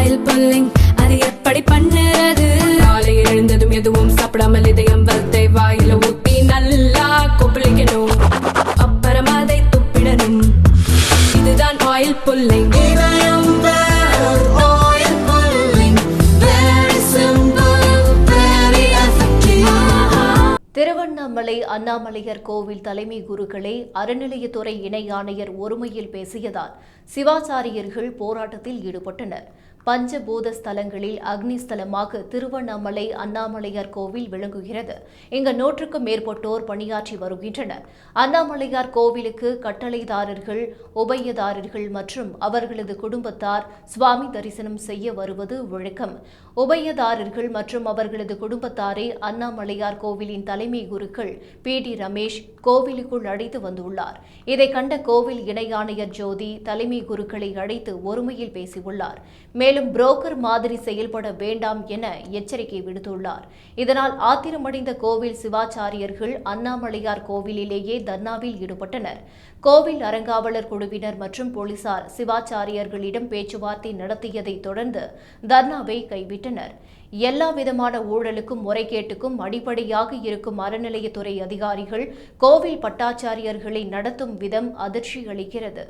Oil pulling அது எப்படி பண்ணுறது? காலையில் எழுந்ததும் எதுவும் சாப்பிடாமல் இதயம் வளத்தை வாயில ஊத்தி நல்லா கொப்பளிக்கணும், அப்புறம் அதை துப்பிடணும். இதுதான் ஆயில் புல்லிங். திருவண்ணாமலை அண்ணாமலையார் கோவில் தலைமை குருக்களை அறநிலையத்துறை இணை ஆணையர் ஒருமையில் பேசியதால் சிவாச்சாரியர்கள் போராட்டத்தில் ஈடுபட்டனர். பஞ்சபூத ஸ்தலங்களில் அக்னி ஸ்தலமாக திருவண்ணாமலை அண்ணாமலையார் கோவில் விளங்குகிறது. இங்கு 100க்கும் மேற்பட்டோர் பணியாற்றி வருகின்றனர். அண்ணாமலையார் கோவிலுக்கு கட்டளைதாரர்கள், உபயதாரர்கள் மற்றும் அவர்களது குடும்பத்தார் சுவாமி தரிசனம் செய்ய வருவது வழக்கம். உபயதாரர்கள் மற்றும் அவர்களது குடும்பத்தாரை அண்ணாமலையார் கோவிலின் தலைமை குருக்கள் PD ரமேஷ் கோவிலுக்குள் அழைத்து வந்துள்ளார். இதை கண்ட கோவில் இணை ஆணையர் ஜோதி தலைமை குருக்களை அழைத்து ஒருமையில் பேசியுள்ளார். மேலும் புரோக்கர் மாதிரி செயல்பட வேண்டாம் என எச்சரிக்கை விடுத்துள்ளார். இதனால் ஆத்திரமடைந்த கோவில் சிவாச்சாரியர்கள் அண்ணாமலையார் கோவிலிலேயே தர்ணாவில் ஈடுபட்டனர். கோவில் அறங்காவலர் குழுவினர் மற்றும் போலீசார் சிவாச்சாரியர்களிடம் பேச்சுவார்த்தை நடத்தியதை தொடர்ந்து தர்ணாவை கைவிட்டனர். எல்லா விதமான ஊழலுக்கும் முறைகேட்டுக்கும் அடிப்படையாக இருக்கும் அறநிலையத்துறை அதிகாரிகள் கோவில் பட்டாச்சாரியர்களை நடத்தும் விதம் அதிர்ச்சி அளிக்கிறது.